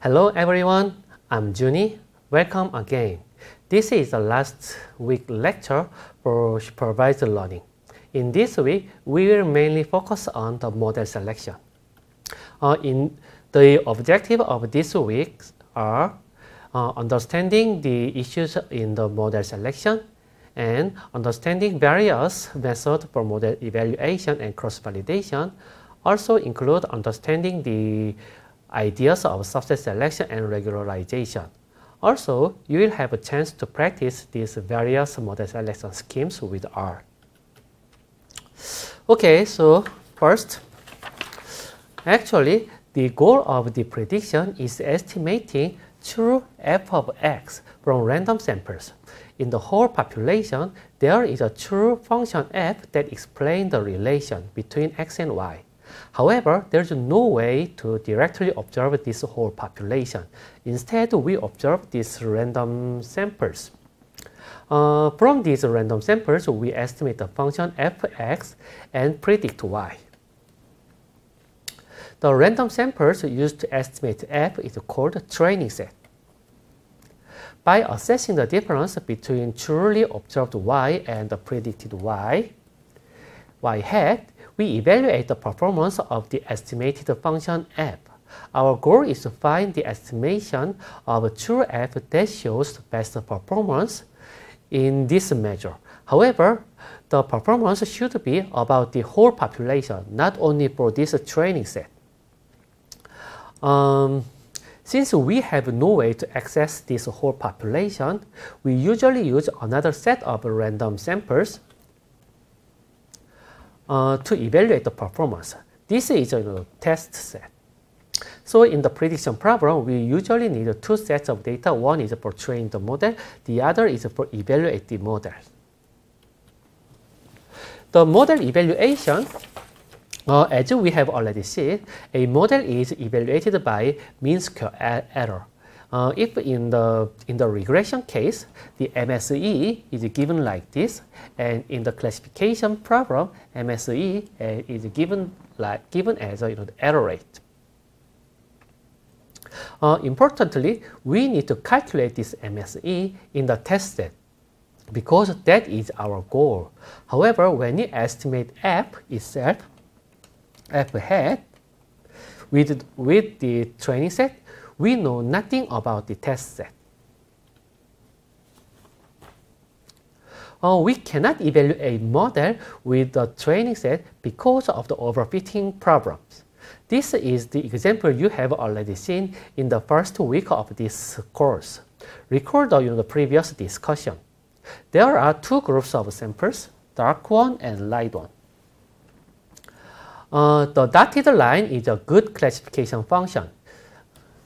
Hello everyone, I'm Juni. Welcome again. This is the last week lecture for supervised learning. In this week, we will mainly focus on the model selection. In the objective of this week are understanding the issues in the model selection and understanding various methods for model evaluation and cross-validation. Also include understanding the ideas of subset selection and regularization. Also, you will have a chance to practice these various model selection schemes with R. Okay, so first, actually, the goal of the prediction is estimating true f of x from random samples. In the whole population, there is a true function f that explains the relation between x and y. However, there is no way to directly observe this whole population. Instead, we observe these random samples. From these random samples, we estimate the function fx and predict y. The random samples used to estimate f is called a training set. By assessing the difference between truly observed y and the predicted y hat, we evaluate the performance of the estimated function f. Our goal is to find the estimation of a true f that shows the best performance in this measure. However, the performance should be about the whole population, not only for this training set. Since we have no way to access this whole population, we usually use another set of random samples to evaluate the performance. This is a test set. So in the prediction problem, we usually need two sets of data. One is for training the model, the other is for evaluate the model. The model evaluation, as we have already seen, a model is evaluated by mean square error. If in the regression case, the MSE is given like this, and in the classification problem, MSE is given as the error rate. Importantly, we need to calculate this MSE in the test set because that is our goal. However, when you estimate f itself, f hat, with the training set, we know nothing about the test set. We cannot evaluate a model with the training set because of the overfitting problems. This is the example you have already seen in the first week of this course. Recall the previous discussion. There are two groups of samples, dark one and light one. The dotted line is a good classification function.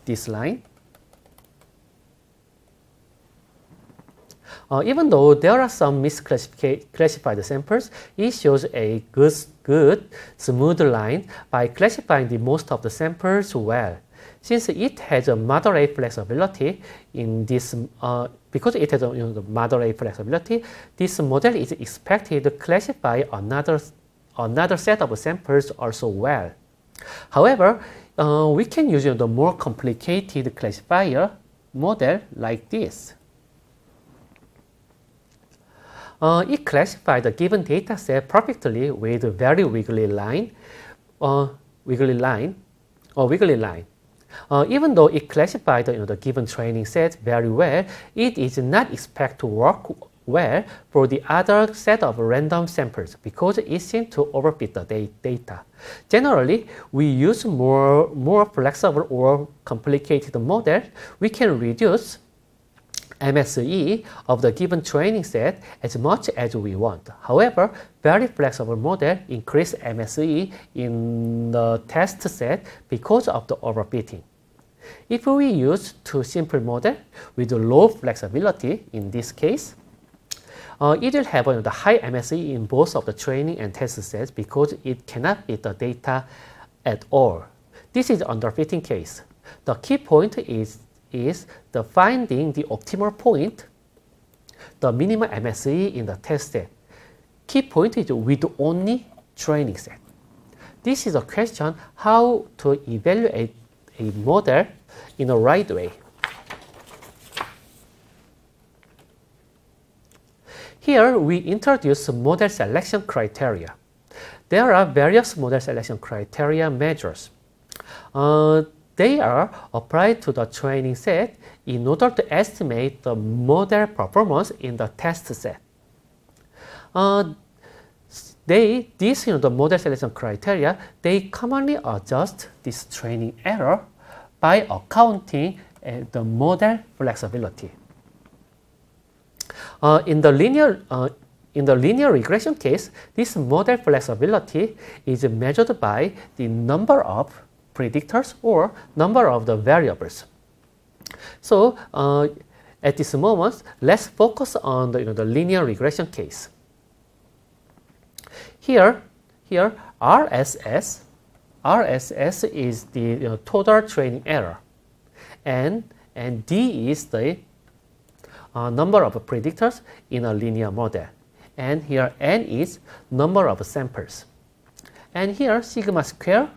This line. Even though there are some misclassified samples, it shows a good smooth line by classifying the most of the samples well. Since it has a moderate flexibility in this, because it has a moderate flexibility, this model is expected to classify another set of samples also well. However, we can use the more complicated classifier model like this. It classifies the given data set perfectly with a very wiggly line. Even though it classified the given training set very well, it is not expected to work well for the other set of random samples because it seems to overfit the data. Generally, we use more flexible or complicated model. We can reduce MSE of the given training set as much as we want. However, very flexible model increase MSE in the test set because of the overfitting. If we use two simple models with low flexibility, in this case, it will have the high MSE in both of the training and test sets because it cannot fit the data at all. This is underfitting case. The key point is the finding the optimal point, the minimum MSE in the test set. Key point is with only training set. This is a question how to evaluate a model in the right way. Here we introduce model selection criteria. There are various model selection criteria measures. They are applied to the training set in order to estimate the model performance in the test set. The model selection criteria, they commonly adjust this training error by accounting the model flexibility. In the linear regression case, this model flexibility is measured by the number of predictors or number of the variables. So at this moment, let's focus on the linear regression case. Here RSS is the total training error, and D is the number of predictors in a linear model, and here N is number of samples, and here sigma square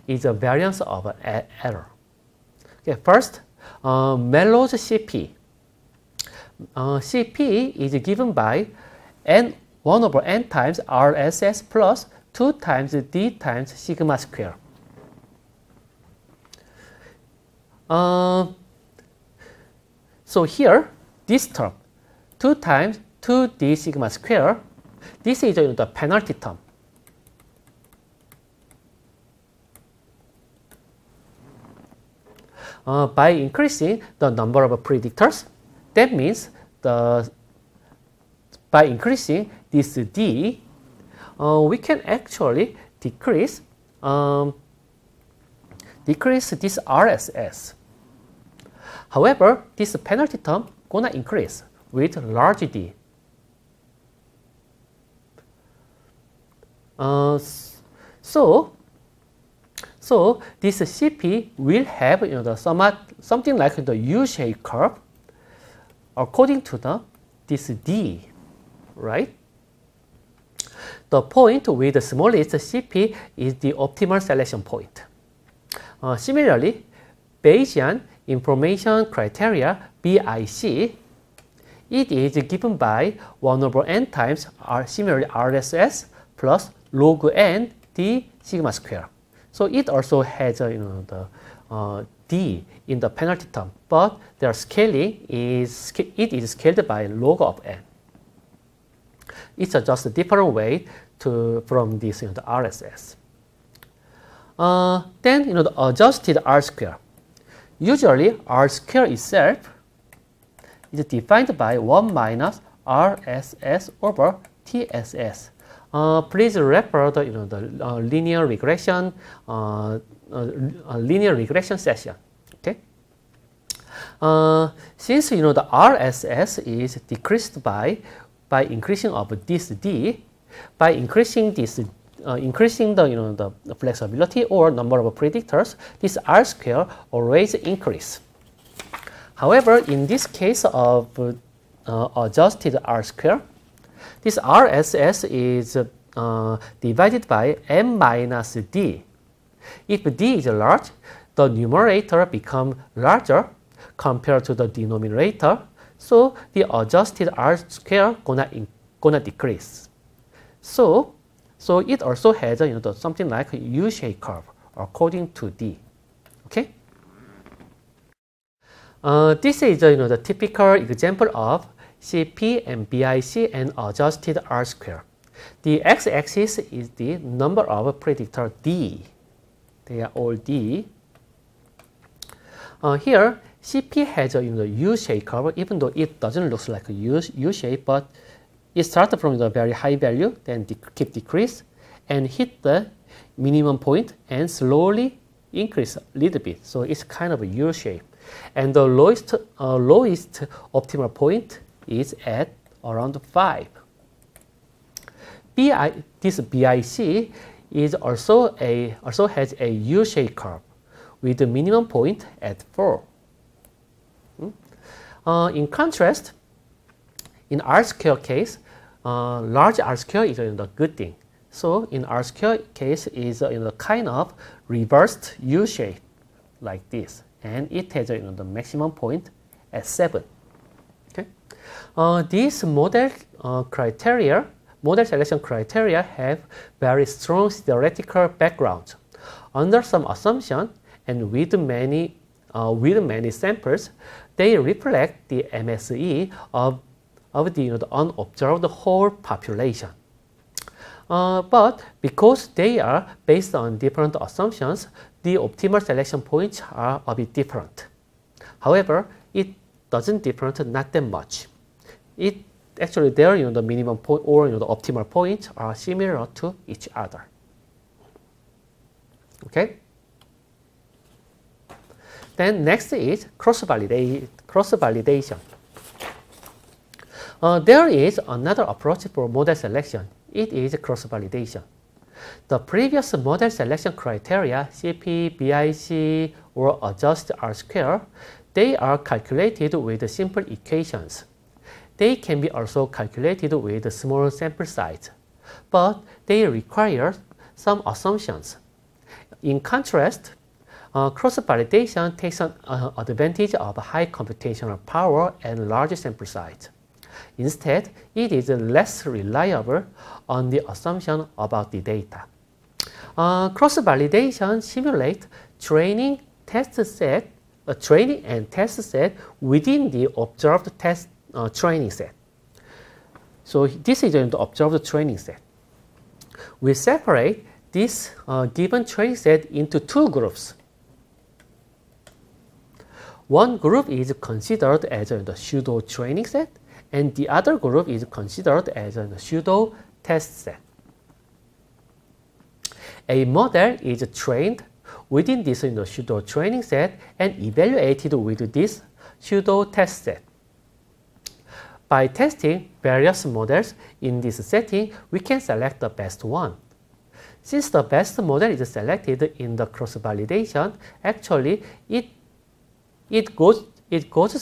is a variance of error. Okay, first, Mello's CP. CP is given by N 1 over N times RSS plus 2 times D times sigma square. So here, this term, 2 times 2D sigma square, this is the penalty term. By increasing the number of predictors, that means by increasing this D, we can actually decrease this RSS. However, this penalty term gonna increase with large D. So this CP will have something like the U-shaped curve according to this D, right? The point with the smallest CP is the optimal selection point. Similarly, Bayesian information criteria BIC, it is given by 1 over N times similarly RSS plus log N D sigma square. So it also has the D in the penalty term, but their scaling is scaled by log of N. It's just a different way from this the RSS. Then the adjusted R square. Usually R square itself is defined by 1 minus RSS over TSS. Please refer the linear regression session. Okay. Since the RSS is decreased by increasing of this D, by increasing this the flexibility or number of predictors, this R square always increase. However, in this case of adjusted R square, this RSS is divided by M minus D. If D is large, the numerator becomes larger compared to the denominator, so the adjusted R square gonna decrease. So it also has something like a U-shaped curve according to D. Okay. This is the typical example of CP and BIC and adjusted R square. The x-axis is the number of predictor D. They are all D. Here, CP has a U-shaped curve, even though it doesn't look like a U-shape, but it starts from the very high value, then keep decrease, and hit the minimum point, and slowly increase a little bit. So it's kind of a U-shape. And the lowest optimal point is at around 5. This BIC is also has a U-shaped curve with the minimum point at 4. In contrast, in R-square case, large R-square is a good thing. So in R-square case is kind of reversed U-shape. like this, and it has the maximum point at 7. Okay, these model selection criteria have very strong theoretical background. Under some assumption and with many samples, they reflect the MSE of the unobserved whole population. But because they are based on different assumptions, the optimal selection points are a bit different. However, it doesn't differ not that much. It actually their the minimum point or the optimal points are similar to each other. Okay. Then next is cross-validation. There is another approach for model selection. It is cross-validation. The previous model selection criteria, CP, BIC, or adjust R-square, they are calculated with simple equations. They can be also calculated with small sample size, but they require some assumptions. In contrast, cross-validation takes an advantage of high computational power and large sample size. Instead, it is less reliable on the assumption about the data. Cross-validation simulates training and test set within the observed training set. So this is the observed training set. We separate this given training set into two groups. One group is considered as the pseudo training set, and the other group is considered as a pseudo test set. A model is trained within this pseudo training set and evaluated with this pseudo test set. By testing various models in this setting, we can select the best one. Since the best model is selected in the cross-validation, actually it goes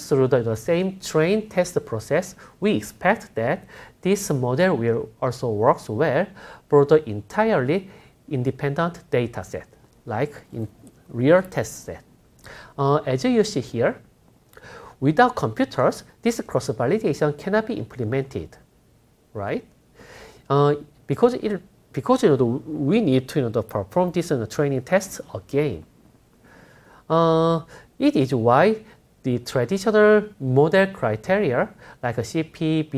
through the same train test process. We expect that this model will also work well for the entirely independent data set, like in real test set. As you see here, without computers, this cross-validation cannot be implemented, right? Because we need to perform this training tests again. It is why the traditional model criteria like CP,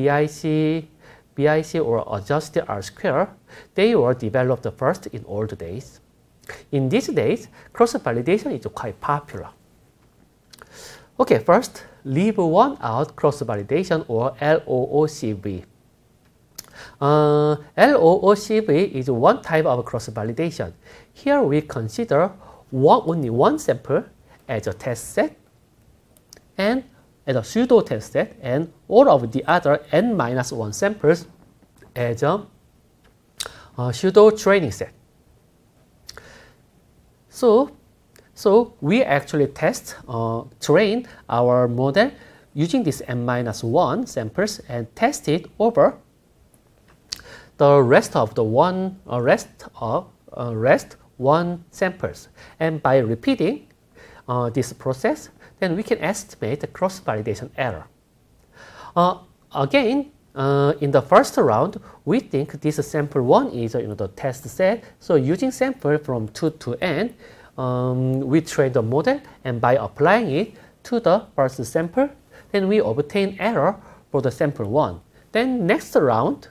BIC, or adjusted R-square, they were developed first in old days. In these days, cross-validation is quite popular. Okay, first, leave one out cross-validation or LOOCV. LOOCV is one type of cross-validation. Here we consider only one sample as a test set and as a pseudo test set, and all of the other n-1 samples as a pseudo training set. So we actually train our model using this n-1 samples and test it over the rest one samples. And by repeating this process, then we can estimate the cross-validation error. Again, in the first round, we think this sample 1 is the test set. So using sample from 2 to n, we train the model, and by applying it to the first sample, then we obtain error for the sample 1. Then next round,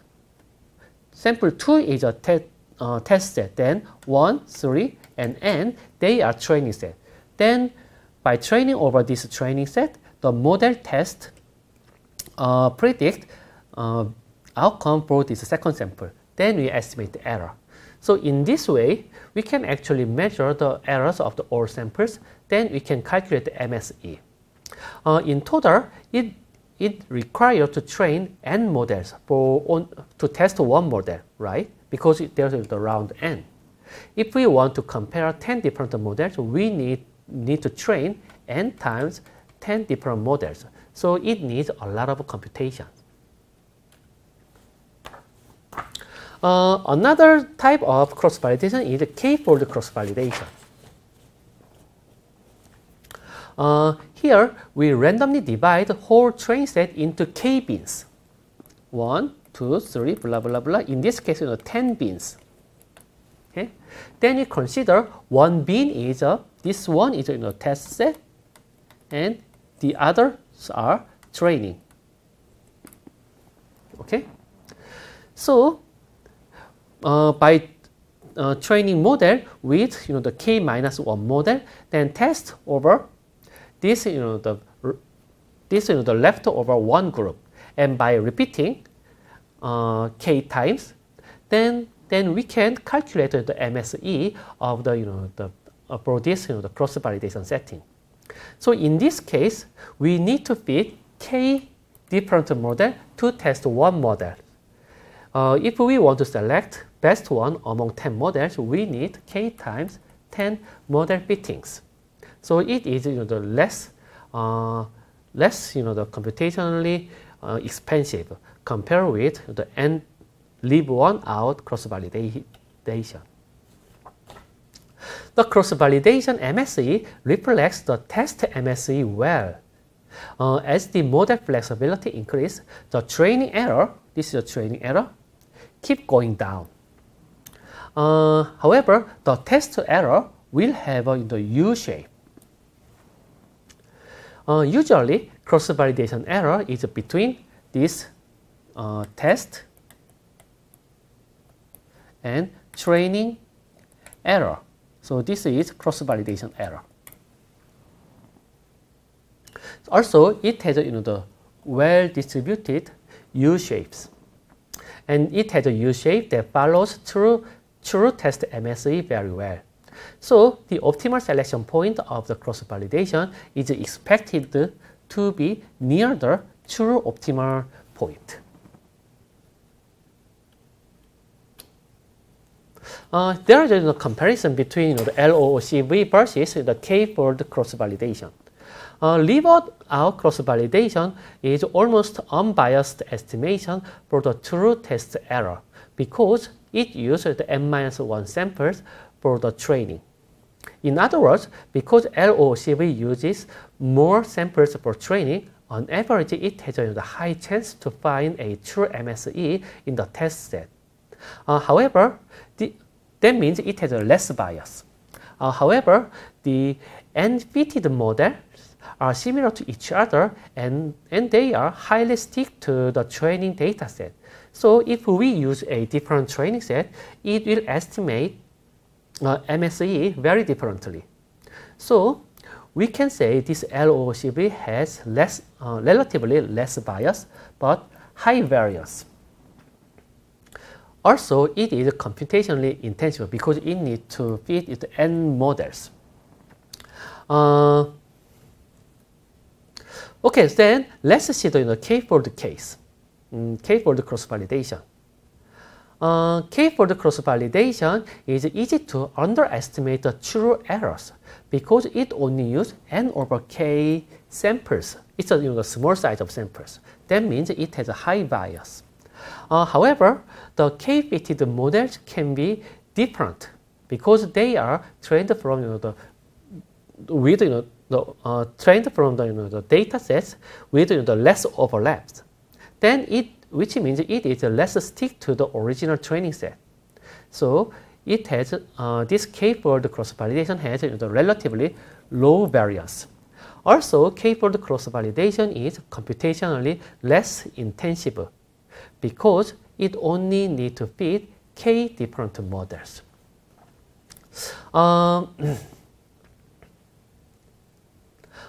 sample 2 is a test set. Then 1, 3, and n, they are training set. Then by training over this training set, the model test predict outcome for this second sample. Then we estimate the error. So in this way, we can actually measure the errors of the all samples. Then we can calculate the MSE. In total, it requires to train n models to test one model, right? Because there's the round n. If we want to compare 10 different models, we need to train n times 10 different models. So it needs a lot of computation. Another type of cross-validation is k-fold cross-validation. Here, we randomly divide the whole training set into k bins. 1, 2, 3, blah, blah, blah. In this case, 10 bins. Okay? Then you consider one bin is this one is a test set, and the others are training. Okay? So, by training model with the k minus 1 model, then test over this the leftover one group, and by repeating k times, then we can calculate the MSE of the for this the cross validation setting. So in this case, we need to fit k different model to test one model. If we want to select best one among 10 models, we need k times 10 model fittings. So it is the less the computationally expensive compared with the n leave one out cross validation. The cross validation MSE reflects the test MSE well. As the model flexibility increases, the training error, this is a training error, keep going down. However, the test error will have the U shape. Usually, cross-validation error is between this test and training error. So this is cross-validation error. Also, it has the well-distributed U shapes, and it has a U shape that follows true test MSE very well. So the optimal selection point of the cross-validation is expected to be near the true optimal point. There is a comparison between the LOOCV versus the k-fold cross-validation. Leave out cross-validation is almost unbiased estimation for the true test error because it uses the n-1 samples for the training. In other words, because LOOCV uses more samples for training, on average it has a high chance to find a true MSE in the test set. However, that means it has a less bias. However, the n-fitted models are similar to each other, and they are highly stick to the training data set. So if we use a different training set, it will estimate MSE very differently. So we can say this LOOCV has relatively less bias, but high variance. Also, it is computationally intensive because it needs to fit with n models. Okay, then let's see the k-fold case, k-fold cross-validation. K-fold cross-validation is easy to underestimate the true errors because it only uses n over k samples. It's a small size of samples. That means it has a high bias. However, the k-fitted models can be different because they are trained from trained from the data sets with the less overlaps. Which means it is less stick to the original training set. So it has this k-fold cross-validation has the relatively low variance. Also, k-fold cross-validation is computationally less intensive because it only needs to fit k different models.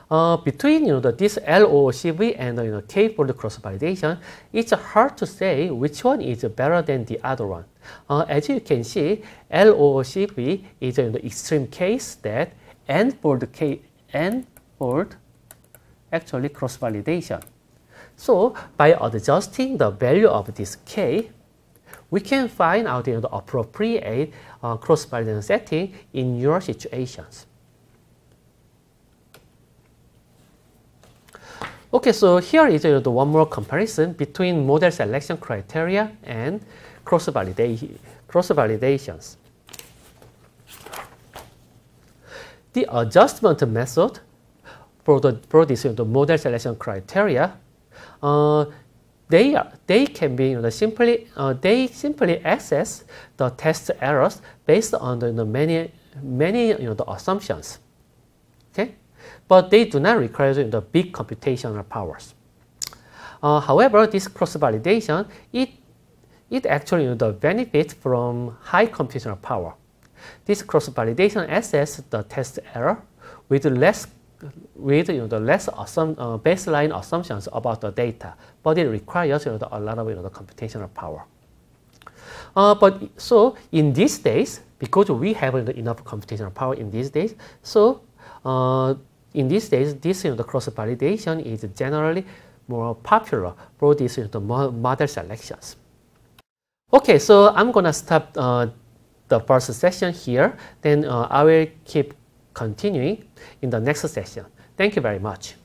Between this LOOCV and k-fold cross-validation, it's hard to say which one is better than the other one. As you can see, LOOCV is the extreme case that n-fold actually cross-validation. So by adjusting the value of this k, we can find out the appropriate cross-validation setting in your situations. Okay, so here is the one more comparison between model selection criteria and cross-validations. The adjustment method for this model selection criteria, they can be they simply access the test errors based on the many the assumptions. Okay, but they do not require the big computational powers. However, this cross-validation it actually benefits from high computational power. This cross-validation assesses the test error with less baseline assumptions about the data, but it requires a lot of the computational power. But so in these days, because we have enough computational power in these days, so in these days, this the cross-validation is generally more popular for these model selections. Okay, so I'm gonna stop the first session here. Then I will keep continuing in the next session. Thank you very much.